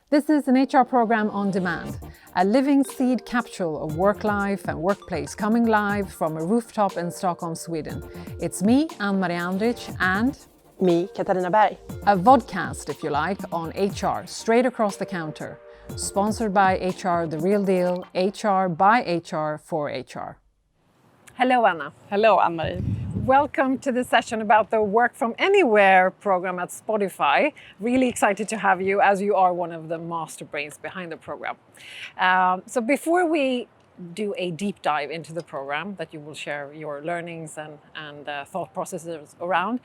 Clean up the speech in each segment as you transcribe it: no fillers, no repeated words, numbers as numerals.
This is an HR program on demand, a living seed capsule of work life and workplace coming live from a rooftop in Stockholm, Sweden. It's me, Ann-Marie Andrich, and me, Katarina Berg. A vodcast, if you like, on HR, straight across the counter. Sponsored by HR The Real Deal, HR by HR for HR. Hello, Anna. Hello, Ann-Marie. Welcome to the session about the Work From Anywhere program at Spotify. Really excited to have you, as you are one of the master brains behind the program. So before we do a deep dive into the program that you will share your learnings and thought processes around,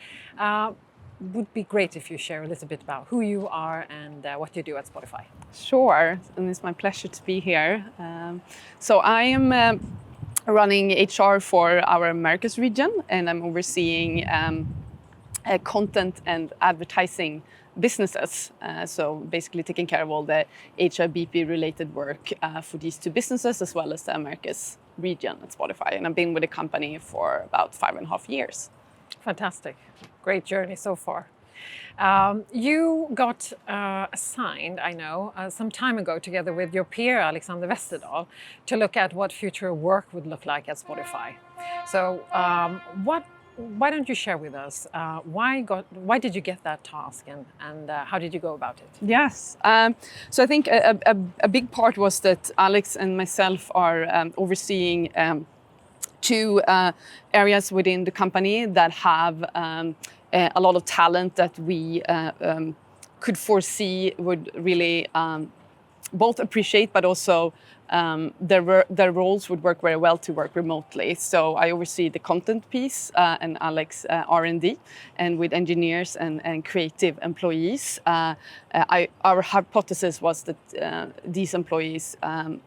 would be great if you share a little bit about who you are and what you do at Spotify. Sure, and it's my pleasure to be here. So I am running HR for our Americas region, and I'm overseeing content and advertising businesses. So basically taking care of all the HRBP related work for these two businesses as well as the Americas region at Spotify. And I've been with the company for about 5.5 years. Fantastic. Great journey so far. You got assigned, I know, some time ago together with your peer Alexander Westerdahl to look at what future work would look like at Spotify. So why don't you share with us why did you get that task and how did you go about it? Yes. So I think a big part was that Alex and myself are overseeing two areas within the company that have a lot of talent that we could foresee would really both appreciate, but also their roles would work very well to work remotely. So I oversee the content piece and Alex R&D, and with engineers and creative employees. Our hypothesis was that these employees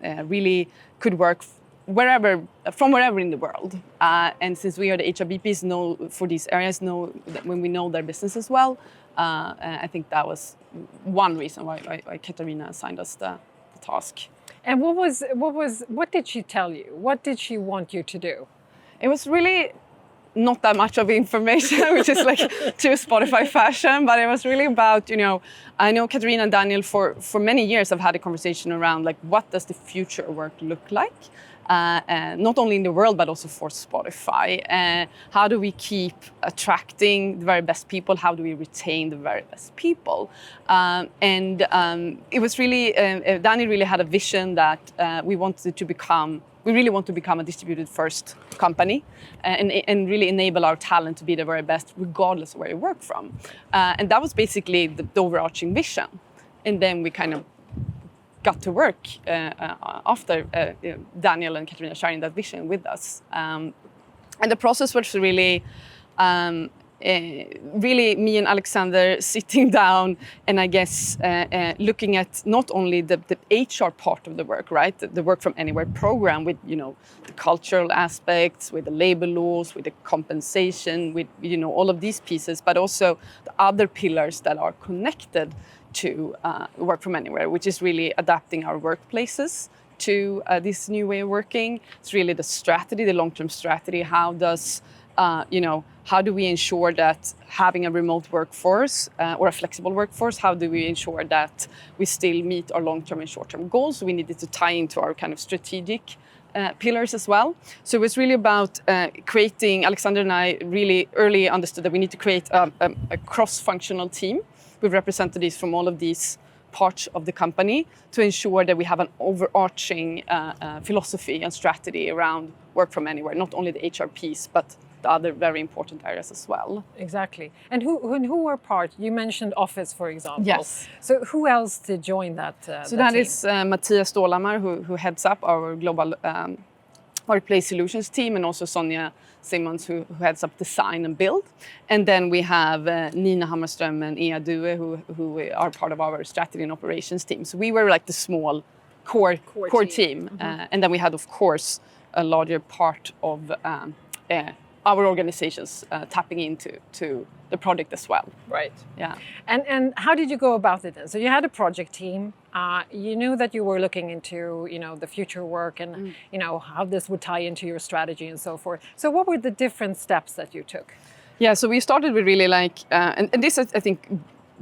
really could work from wherever in the world. And since we are the HRBPs, for these areas, when we know their business as well, I think that was one reason why Katarina assigned us the task. And what did she tell you? What did she want you to do? It was really not that much of information, which is like true Spotify fashion, but it was really about, I know Katarina and Daniel for many years have had a conversation around like, what does the future work look like? Not only in the world, but also for Spotify. How do we keep attracting the very best people? How do we retain the very best people? It was really, Daniel really had a vision that we really want to become a distributed first company and really enable our talent to be the very best regardless of where you work from. And that was basically the overarching vision. And then we kind of got to work after Daniel and Katarina sharing that vision with us. And the process was really me and Alexander sitting down and I guess looking at not only the HR part of the work, right? The Work From Anywhere program with, the cultural aspects, with the labor laws, with the compensation, with, all of these pieces, but also the other pillars that are connected to Work From Anywhere, which is really adapting our workplaces to this new way of working. It's really the strategy, the long-term strategy. How do we ensure that having a remote workforce or a flexible workforce, how do we ensure that we still meet our long-term and short-term goals? We needed to tie into our kind of strategic pillars as well. So it was really about creating, Alexander and I really early understood that we need to create a cross-functional team with representatives from all of these parts of the company to ensure that we have an overarching philosophy and strategy around Work From Anywhere, not only the HR piece, but the other very important areas as well. Exactly. And who were part? You mentioned Office, for example. Yes. So who else did join that So that team? is Mattias Stålhammar, who heads up our global workplace solutions team, and also Sonja Simmons, who heads up design and build. And then we have Nina Hammarström and Ea Due, who are part of our strategy and operations team. So we were like the small core team. Mm-hmm. And then we had, of course, a larger part of our organizations tapping into the project as well. Right. Yeah. And how did you go about it then? So you had a project team. You knew that you were looking into, the future work and, how this would tie into your strategy and so forth. So what were the different steps that you took? Yeah, so we started with really and this I think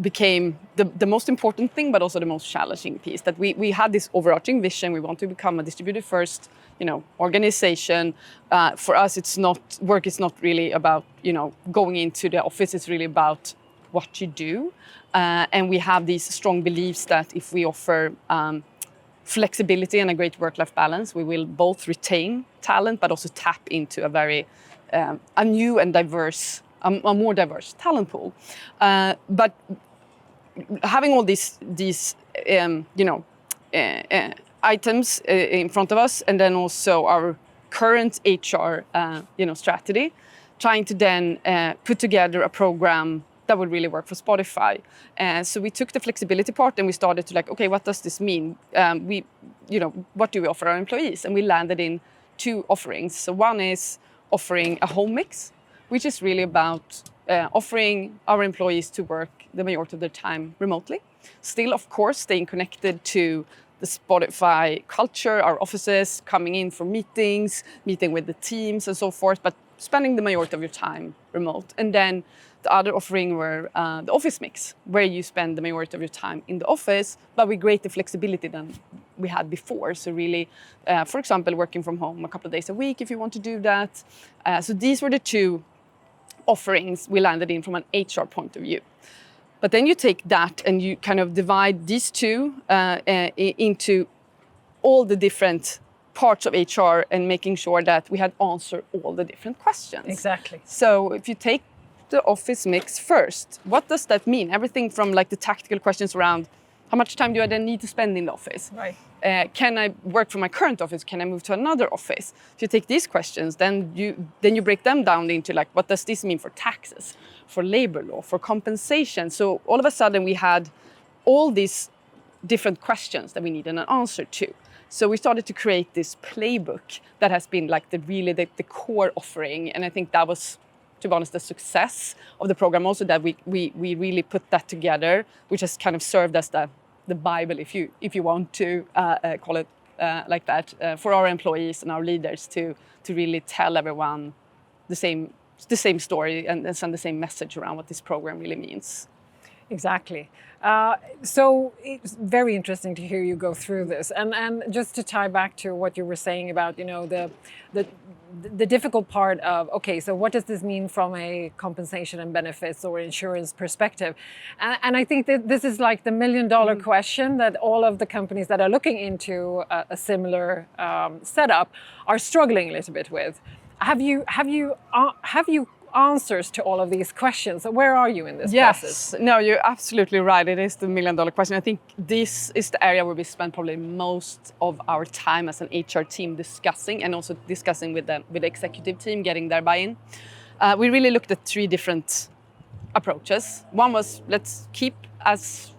became the most important thing, but also the most challenging piece. That we had this overarching vision. We want to become a distributed first, organization. For us, work is not really about, going into the office. It's really about what you do. And we have these strong beliefs that if we offer flexibility and a great work-life balance, we will both retain talent, but also tap into a very a new and diverse, a more diverse talent pool. But having all these items in front of us, and then also our current HR strategy, trying to then put together a program that would really work for Spotify. So we took the flexibility part and we started to okay, what does this mean? What do we offer our employees? And we landed in 2 offerings. So one is offering a home mix, which is really about offering our employees to work the majority of their time remotely. Still, of course, staying connected to the Spotify culture, our offices, coming in for meetings, meeting with the teams and so forth, but spending the majority of your time remote. And then the other offering were the office mix, where you spend the majority of your time in the office, but with greater flexibility than we had before. So really, for example, working from home a couple of days a week if you want to do that. So these were the 2 offerings we landed in from an HR point of view. But then you take that and you kind of divide these 2 into all the different parts of HR and making sure that we had answered all the different questions. Exactly. So if you take the office mix first, what does that mean? Everything from the tactical questions around how much time do I then need to spend in the office? Right. Can I work from my current office? Can I move to another office? If you take these questions, then you break them down into what does this mean for taxes, for labor law, for compensation? So all of a sudden we had all these different questions that we needed an answer to. So we started to create this playbook that has been the core offering, and I think that was, to be honest, the success of the program also, that we really put that together, which has kind of served as the Bible, if you want to call it like that, for our employees and our leaders to really tell everyone the same story and send the same message around what this program really means. Exactly. So it's very interesting to hear you go through this, and just to tie back to what you were saying about the difficult part of, okay, so what does this mean from a compensation and benefits or insurance perspective? And I think that this is the $1 million question that all of the companies that are looking into a similar setup are struggling a little bit with. Have you answers to all of these questions? Where are you in this process? No, you're absolutely right. It is the $1 million question. I think this is the area where we spend probably most of our time as an HR team discussing, and also discussing with the executive team, getting their buy-in. We really looked at 3 different approaches. One was, let's keep as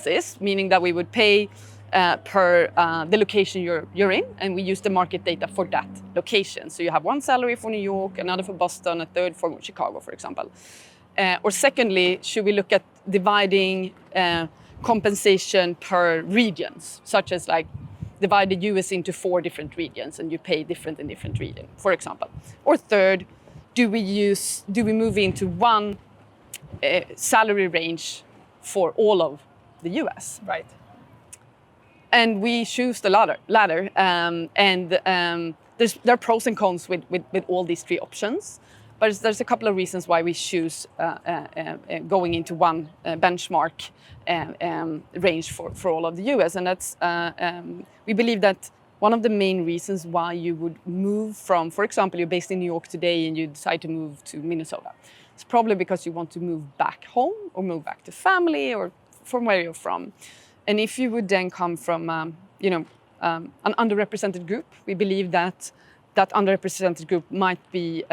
is, meaning that we would pay per the location you're in, and we use the market data for that location. So you have one salary for New York, another for Boston, a third for Chicago, for example. Or secondly, should we look at dividing compensation per regions, such as divide the US into 4 different regions and you pay different in different regions, for example. Or third, do we move into one salary range for all of the US? Right. And we choose the latter. There are pros and cons with all these 3 options. But there's a couple of reasons why we choose going into one benchmark range for all of the US. And that's, we believe that one of the main reasons why you would move from, for example, you're based in New York today and you decide to move to Minnesota. It's probably because you want to move back home or move back to family or from where you're from. And if you would then come from, an underrepresented group, we believe that underrepresented group might be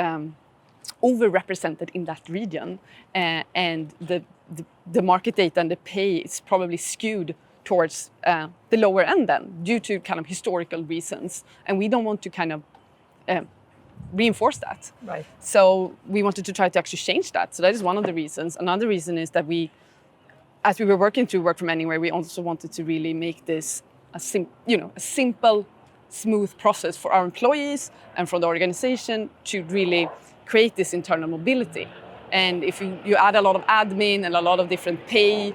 overrepresented in that region, and the market data and the pay is probably skewed towards the lower end then, due to kind of historical reasons, and we don't want to kind of reinforce that. Right. So we wanted to try to actually change that. So that is one of the reasons. Another reason is that as we were working through Work From Anywhere, we also wanted to really make this a simple, smooth process for our employees and for the organization to really create this internal mobility. And if you add a lot of admin and a lot of different pay,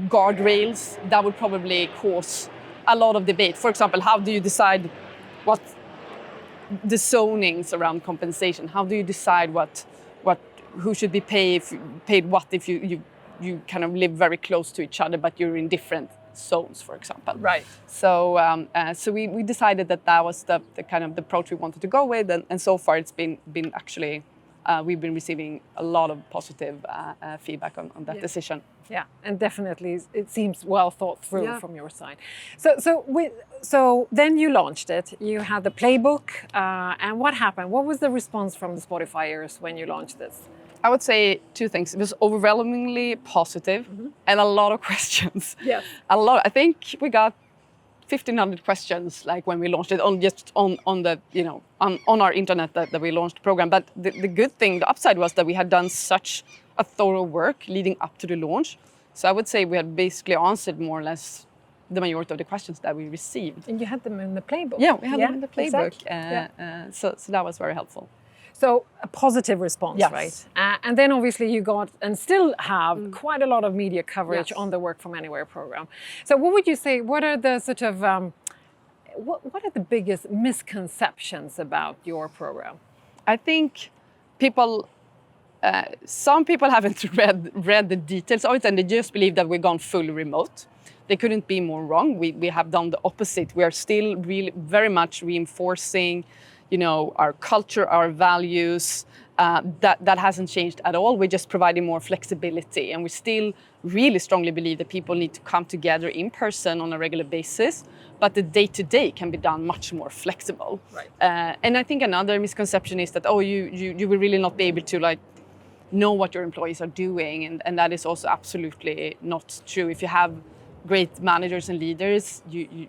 guardrails, that would probably cause a lot of debate. For example, how do you decide what the zonings around compensation? How do you decide who should be paid what if you kind of live very close to each other, but you're in different zones, for example. Right. So we decided that was the kind of the approach we wanted to go with, and so far it's been actually we've been receiving a lot of positive feedback on that decision. Yeah, and definitely it seems well thought through from your side. So then you launched it. You had the playbook, and what happened? What was the response from the Spotifyers when you launched this? I would say two things. It was overwhelmingly positive and a lot of questions. Yes. A lot. I think we got 1,500 questions like when we launched it on the on our internet that we launched the program. But the good thing, the upside was that we had done such a thorough work leading up to the launch. So I would say we had basically answered more or less the majority of the questions that we received. And you had them in the playbook. Yeah, we had them in the playbook. Exactly. So that was very helpful. So a positive response, yes. right? And then obviously you got and still have quite a lot of media coverage on the Work From Anywhere program. So what would you say, what are the sort of, what are the biggest misconceptions about your program? I think some people haven't read the details of it, and they just believe that we've gone fully remote. They couldn't be more wrong. We have done the opposite. We are still really very much reinforcing our culture, our values, that hasn't changed at all. We're just providing more flexibility. And we still really strongly believe that people need to come together in person on a regular basis, but the day-to-day can be done much more flexible. Right. And I think another misconception is that, you will really not be able to know what your employees are doing. And that is also absolutely not true. If you have great managers and leaders, you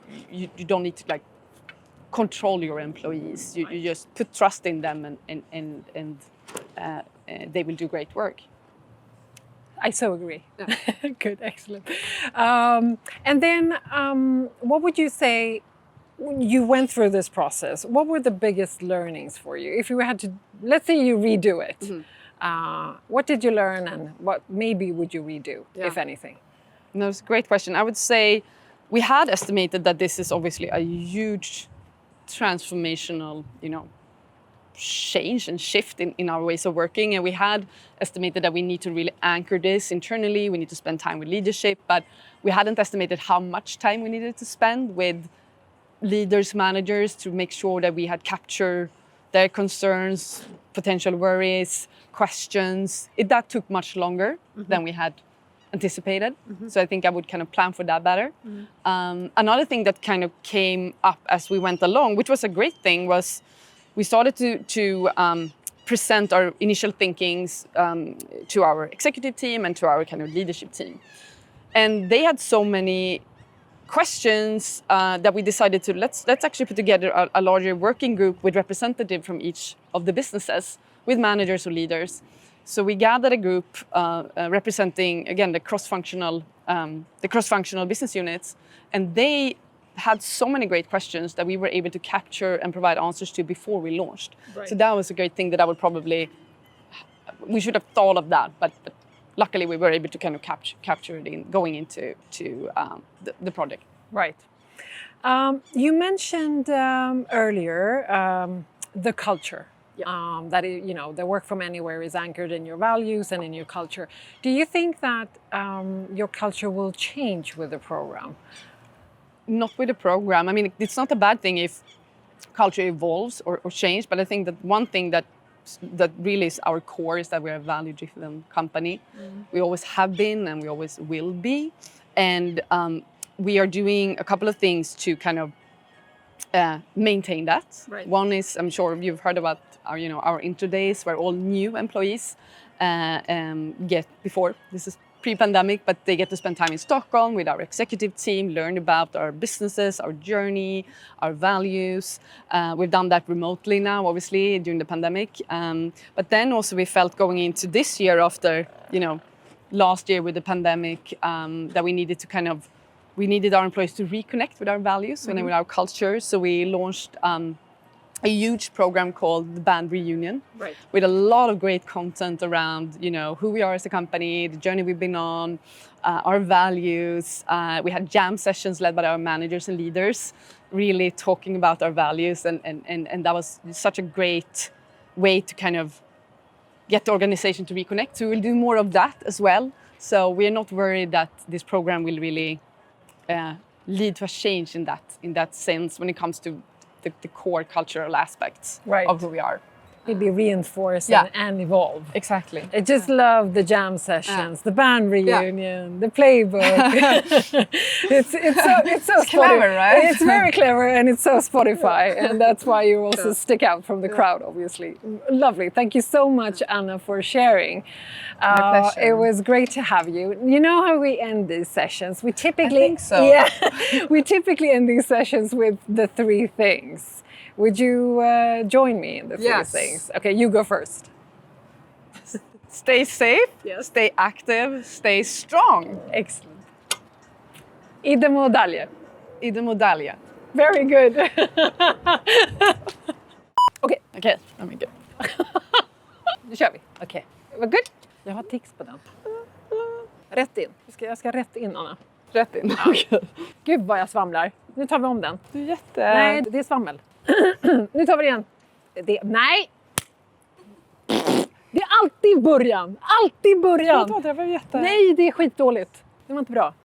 don't need to control your employees. You just put trust in them, and they will do great work. I so agree. Yeah. Good, excellent. And then, what would you say? You went through this process. What were the biggest learnings for you? If you had to, let's say you redo it, what did you learn, and what maybe would you redo, if anything? No, it's a great question. I would say we had estimated that this is obviously a huge transformational, change and shift in our ways of working. And we had estimated that we need to really anchor this internally. We need to spend time with leadership, but we hadn't estimated how much time we needed to spend with leaders, managers, to make sure that we had captured their concerns, potential worries, questions. That took much longer than we had anticipated. So I think I would kind of plan for that better. Another thing that kind of came up as we went along, which was a great thing, was we started to present our initial thinkings to our executive team and to our kind of leadership team. And they had so many questions that we decided to let's actually put together a larger working group with representatives from each of the businesses, with managers or leaders. So we gathered a group representing, again, the cross-functional business units, and they had so many great questions that we were able to capture and provide answers to before we launched. Right. So that was a great thing that I would we should have thought of that, but luckily we were able to kind of capture it in going into the project. Right. You mentioned earlier the culture. That the Work From Anywhere is anchored in your values and in your culture. Do you think that your culture will change with the program? Not with the program. I mean, it's not a bad thing if culture evolves or changes, but I think that one thing that really is our core is that we're a value-driven company. We always have been and we always will be. And we are doing a couple of things to kind of maintain that. Right. One is, I'm sure you've heard about our intro days, where all new employees get, before this is pre-pandemic, but they get to spend time in Stockholm with our executive team, learn about our businesses, our journey, our values. We've done that remotely now, obviously, during the pandemic. But then also we felt going into this year after, last year with the pandemic, that we needed our employees to reconnect with our values and with our culture. So we launched a huge program called the Band Reunion, Right. with a lot of great content around, you know, who we are as a company, the journey we've been on, our values. We had jam sessions led by our managers and leaders, really talking about our values, and that was such a great way to kind of get the organization to reconnect. So we'll do more of that as well. So we're not worried that this program will really lead to a change in that sense when it comes to the core cultural aspects Right. of who we are. Maybe reinforce Yeah. and evolve. Exactly. I just love the jam sessions, the band reunion, the playbook. it's so clever, right? It's very clever, and it's so Spotify, and that's why you also stick out from the crowd, obviously. Lovely. Thank you so much, Anna, for sharing. My pleasure. It was great to have you. You know how we end these sessions? We typically, I think so. Yeah, we typically end these sessions with the 3 things. Would you join me in the 3 Yes. things? Okay, you go first. Stay safe, Yes. stay active, stay strong. Excellent. Idemo dalje. Idemo dalje. Very good. Okej, Okej, okay. Good. nu kör vi. Okej, vad good. Jag har tics på den. Rätt in. Jag ska rätt in, Anna. Rätt in. Gud vad jag svamlar. Nu tar vi om den. Du är jätte... Nej, det är svammel. Nu tar vi det igen. Nej! Det är alltid början. Alltid början. Det var jätte... Nej, det är skitdåligt. Det var inte bra.